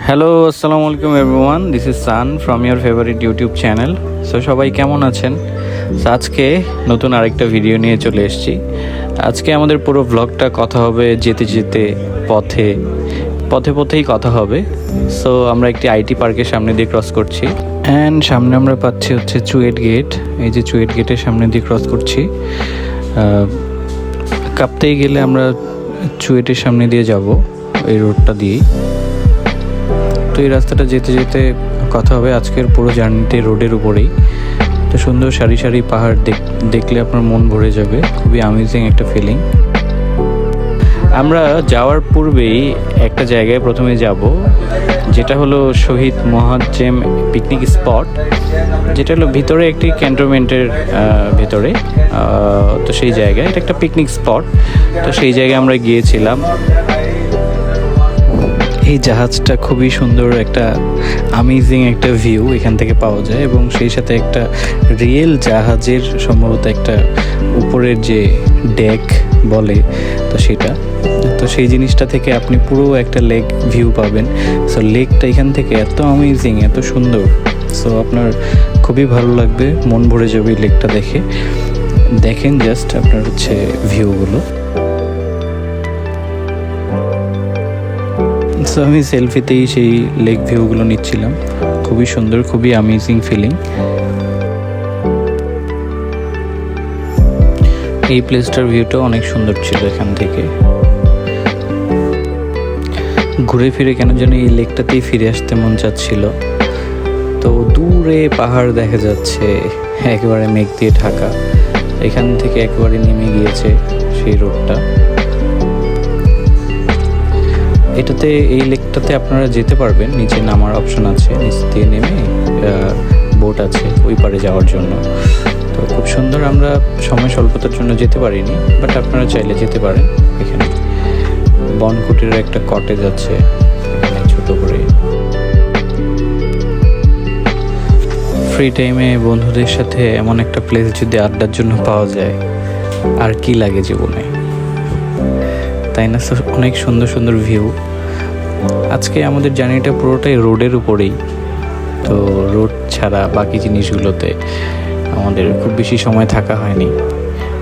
Hello, আসসালামু আলাইকুম everyone. This is San from your favourite YouTube channel. So সবাই কেমন আছেন? সো আজকে নতুন আরেকটা ভিডিও নিয়ে চলে এসেছি। আজকে আমাদের পুরো ভ্লগটা কথা হবে যেতে যেতে পথেই কথা হবে। সো আমরা একটি আইটি পার্কের সামনে দিয়ে ক্রস করছি অ্যান্ড সামনে আমরা পাচ্ছি হচ্ছে চুয়েট গেট। এই যে চুয়েট গেটের সামনে দিয়ে ক্রস করছি। কাপ্তাই গেলে আমরা চুয়েটের সামনে দিয়ে যাব এই রোডটা দিয়েই। তো এই রাস্তাটা যেতে যেতে কথা হবে আজকের পুরো জার্নিতে রোডের উপরেই। তো সুন্দর সারি সারি পাহাড় দেখলে আপনার মন ভরে যাবে, খুবই অ্যামেজিং একটা ফিলিং। আমরা যাওয়ার পূর্বেই একটা জায়গায় প্রথমে যাব, যেটা হলো শহীদ মোয়াজ্জেম পিকনিক স্পট, যেটা হলো ভিতরে একটি ক্যান্টনমেন্টের ভেতরে। তো সেই জায়গায় এটা একটা পিকনিক স্পট। তো সেই জায়গায় আমরা গিয়েছিলাম। এই জাহাজটা খুবই সুন্দর, একটা অ্যামেজিং একটা ভিউ এখান থেকে পাওয়া যায়, এবং সেই সাথে একটা রিয়েল জাহাজের সম্ভবত একটা উপরের যে ডেক বলে তো সেটা, তো সেই জিনিসটা থেকে আপনি পুরো একটা লেক ভিউ পাবেন। সো লেকটা এখান থেকে এত অ্যামেজিং, এত সুন্দর। সো আপনার খুবই ভালো লাগবে, মন ভরে যাবে এই লেকটা দেখে। দেখেন জাস্ট আপনার হচ্ছে ভিউগুলো। সো আমি সেলফিতেই সেই লেক ভিউগুলো নিচ্ছিলাম। খুবই সুন্দর, খুবই অ্যামেজিং ফিলিং। এই প্লেসটার ভিউটা অনেক সুন্দর ছিল এখান থেকে। ঘুরে ফিরে কেন যেন এই লেকটাতেই ফিরে আসতে মন চাচ্ছিল। তো দূরে পাহাড় দেখা যাচ্ছে, একেবারে মেঘ দিয়ে ঢাকা। এখান থেকে একেবারে নেমে গিয়েছে সেই রোডটা। এটাতে এই লেকটাতে আপনারা যেতে পারবেন, নিচে নামার অপশন আছে, নিচ দিয়ে নেমে বোট আছে ওই পারে যাওয়ার জন্য। তো খুব সুন্দর। আমরা সময় স্বল্পতার জন্য যেতে পারিনি, বাট আপনারা চাইলে যেতে পারেন। এখানে বনকুটির একটা কটেজ আছে এখানে ছোট করে। ফ্রি টাইমে বন্ধুদের সাথে এমন একটা প্লেস যদি আড্ডার জন্য পাওয়া যায়, আর কি লাগে জীবনে, তাই না? অনেক সুন্দর সুন্দর ভিউ। আজকে আমাদের জার্নিটা পুরোটাই রোডের উপরেই। তো রোড ছাড়া বাকি জিনিসগুলোতে আমাদের খুব বেশি সময় থাকা হয়নি।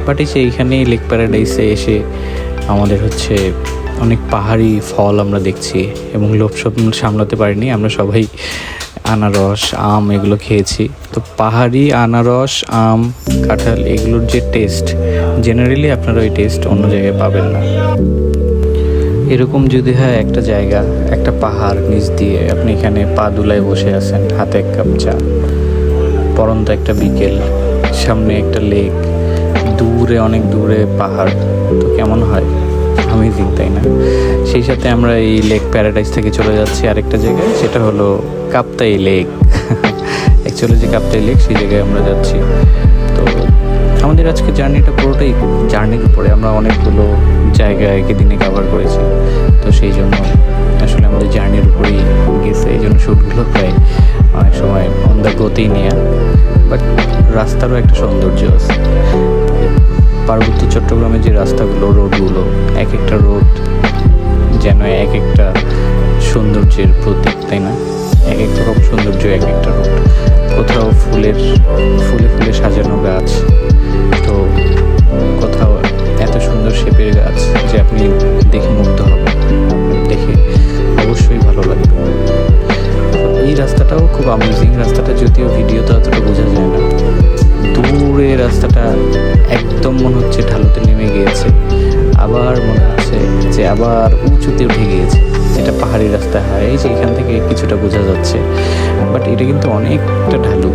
বাট এইখানেই লেক প্যারাডাইসে এসে আমাদের হচ্ছে অনেক পাহাড়ি ফল আমরা দেখছি, এবং লোভ সামলাতে পারিনি। আমরা সবাই আনারস, আম এগুলো খেয়েছি। তো পাহাড়ি আনারস, আম, কাঁঠাল এগুলোর যে টেস্ট, জেনারেলি আপনারা ওই টেস্ট অন্য জায়গায় পাবেন না। এরকম যদি হয় একটা জায়গা, একটা পাহাড় নিচ দিয়ে আপনি এখানে পা দুলায় বসে আছেন, হাতে এক কাপ চা, পরন্ত একটা বিকেল, সামনে একটা লেক, দূরে অনেক দূরে পাহাড়, তো কেমন হয়? অ্যামেজিং, তাই না? সেই সাথে আমরা এই লেক প্যারাডাইস থেকে চলে যাচ্ছি আরেকটা জায়গায়, সেটা হলো কাপ্তাই লেক। অ্যাকচুয়ালি যে কাপ্তাই লেক সেই জায়গায় আমরা যাচ্ছি। তো আমাদের আজকে জার্নিটা পুরোটাই জার্নির উপরে। আমরা অনেকগুলো জায়গা একই দিনে কভার করেছি, তো সেই জন্য আসলে আমাদের জার্নির উপরেই গেছে। এই জন্য শ্যুটগুলো প্রায় অনেক সময় অন দ্য গতিই নেওয়া। বাট রাস্তারও একটা সৌন্দর্য আছে। পার্বত্য চট্টগ্রামের যে রাস্তাগুলো, রোডগুলো, এক একটা রোড যেন এক একটা সৌন্দর্যের প্রতীক, তাই না? এক এক রকম সৌন্দর্য এক একটা রোড। কোথাও ফুলে ফুলে সাজানো গাছ, তো কোথাও এত সুন্দর শেপের গাছ যে আপনি দেখে মুগ্ধ হবেন, দেখে অবশ্যই ভালো লাগবে। এই রাস্তাটাও খুব অ্যামেজিং। রাস্তাটা যদিও ভিডিওতে অতটা বোঝা যায় না, দূরে রাস্তাটা একদম মনে হচ্ছে ঢালুতে নেমে গিয়েছে, আবার মনে হচ্ছে যে আবার উঁচুতে উঠে গিয়েছে, যেটা পাহাড়ি রাস্তা হয়। এই যে এখান থেকে কিছুটা বোঝা যাচ্ছে, বাট এটা কিন্তু অনেকটা ঢালু।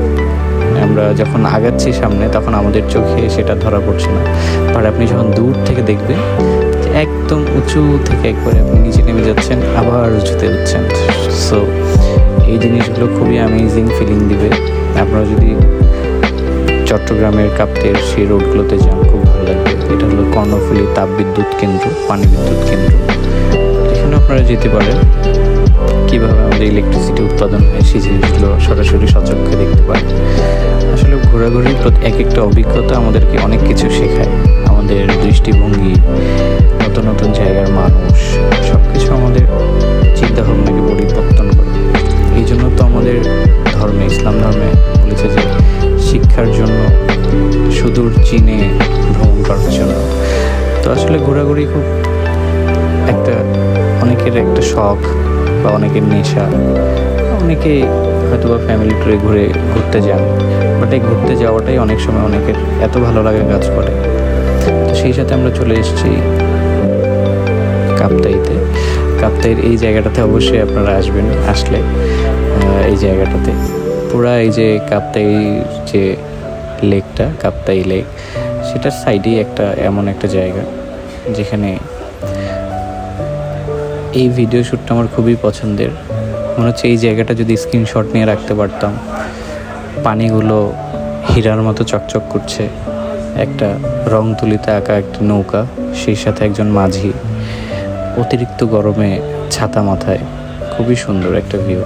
আমরা যখন আগাচ্ছি সামনে, তখন আমাদের চোখে সেটা ধরা পড়ছে না, বাট আপনি যখন দূর থেকে দেখবেন যে একদম উঁচু থেকে একবারে আপনি নিচে নেমে যাচ্ছেন, আবার উঁচুতে উঠছেন। সো এই জিনিসগুলো খুবই অ্যামেজিং ফিলিং দিবে। আপনারা যদি চট্টগ্রামের কাপ্তাইয়ের সেই রোডগুলোতে যান, খুব ভালো লাগবে। এটা হলো কর্ণফুলী তাপবিদ্যুৎ কেন্দ্র, পানি বিদ্যুৎ কেন্দ্র। এখানে আপনারা যেতে পারেন, কীভাবে আমাদের ইলেকট্রিসিটি উৎপাদন হয় সেই জিনিসগুলো সরাসরি সচক্ষে দেখতে পারেন। আসলে ঘোরাঘুরির এক একটা অভিজ্ঞতা আমাদেরকে অনেক কিছু শেখায়। আমাদের দৃষ্টিভঙ্গি, নতুন নতুন জায়গার মানুষ, সব কিছু আমাদের চিন্তাভাবনাকে পরিবর্তন করে। শখ বা অনেকের নেশা, অনেকে হয়তো বা ফ্যামিলি ট্যুরে ঘুরতে যান, বাট এই ঘুরতে যাওয়াটাই অনেক সময় অনেকের এত ভালো লাগে কাজ করে। তো সেই সাথে আমরা চলে এসেছি কাপ্তাইতে। কাপ্তাইয়ের এই জায়গাটাতে অবশ্যই আপনারা আসবেন, আসলে এই জায়গাটাতে পুরা এই যে কাপ্তাই যে লেকটা, কাপ্তাই লেক, সেটার সাইডেই এমন একটা জায়গা যেখানে এই ভিডিও শ্যুটটা আমার খুবই পছন্দের। মনে হচ্ছে এই জায়গাটা যদি স্ক্রিনশট নিয়ে রাখতে পারতাম। পানিগুলো হীরার মতো চকচক করছে, একটা রং তুলিতে আঁকা একটা নৌকা, সেই সাথে একজন মাঝি, অতিরিক্ত গরমে ছাতা মাথায়, খুবই সুন্দর একটা ভিউ।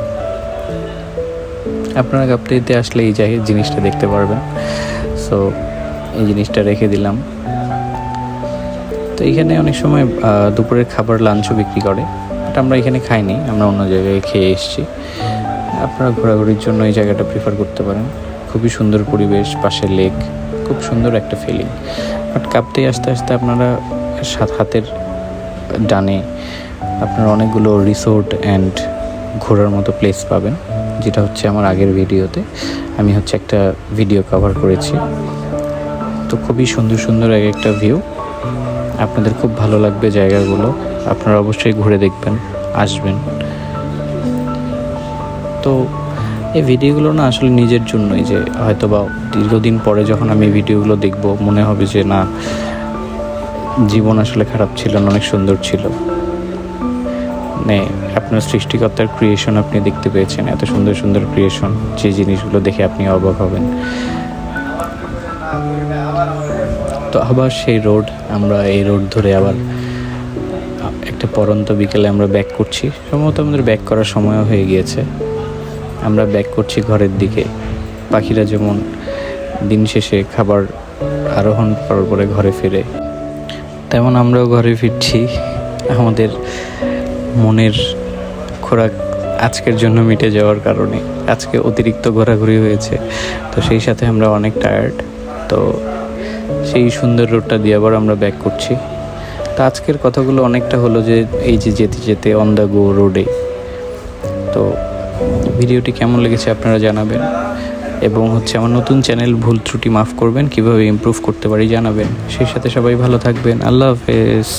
আপনারা কাপ্তাইতে আসলে এই জিনিসটা দেখতে পারবেন। সো এই জিনিসটা রেখে দিলাম। তো এখানে অনেক সময় দুপুরের খাবার লাঞ্চও বিক্রি করে, বাট আমরা এখানে খাইনি, আমরা অন্য জায়গায় খেয়ে এসেছি। আপনারা ঘোরাঘুরির জন্য এই জায়গাটা প্রিফার করতে পারেন। খুবই সুন্দর পরিবেশ, পাশে লেক, খুব সুন্দর একটা ফিলিং। বাট কাপ্তাই আস্তে আস্তে আপনারা হাতের ডানে আপনারা অনেকগুলো রিসোর্ট অ্যান্ড ঘোরার মতো প্লেস পাবেন, যেটা হচ্ছে আমার আগের ভিডিওতে আমি একটা ভিডিও কভার করেছি। তো খুবই সুন্দর সুন্দর একটা ভিউ, আপনাদের খুব ভালো লাগবে জায়গাগুলো, আপনারা অবশ্যই ঘুরে দেখবেন, আসবেন। তো এই ভিডিওগুলো না আসলে নিজের জন্যই, যে হয়তো বা দীর্ঘদিন পরে যখন আমি ভিডিওগুলো দেখব মনে হবে যে না, জীবন আসলে খারাপ ছিল না, অনেক সুন্দর ছিল। মানে আপনার সৃষ্টিকর্তার ক্রিয়েশন আপনি দেখতে পেয়েছেন, এত সুন্দর সুন্দর ক্রিয়েশন, যে জিনিসগুলো দেখে আপনি অবাক হবেন। তো আবার সেই রোড, আমরা এই রোড ধরে আবার একটা পরন্ত বিকেলে আমরা ব্যাক করছি। সম্ভবত আমাদের ব্যাক করার সময়ও হয়ে গিয়েছে, আমরা ব্যাক করছি ঘরের দিকে। পাখিরা যেমন দিন শেষে খাবার আরোহণ করার পরে ঘরে ফিরে, তেমন আমরাও ঘরে ফিরছি। আমাদের মনের খোরাক আজকের জন্য মিটে যাওয়ার কারণে আজকে অতিরিক্ত ঘোরাঘুরি হয়েছে, তো সেই সাথে আমরা অনেক টায়ার্ড। তো সেই সুন্দর রোডটা দিয়ে আবার আমরা ব্যাক করছি। তো আজকের কথাগুলো অনেকটা হলো যে এই যে যেতে যেতে অন দ্য গো রোডে। তো ভিডিওটি কেমন লেগেছে আপনারা জানাবেন, এবং আমার নতুন চ্যানেল, ভুল ত্রুটি মাফ করবেন, কীভাবে ইমপ্রুভ করতে পারি জানাবেন। সেই সাথে সবাই ভালো থাকবেন। আল্লাহ হাফেজ।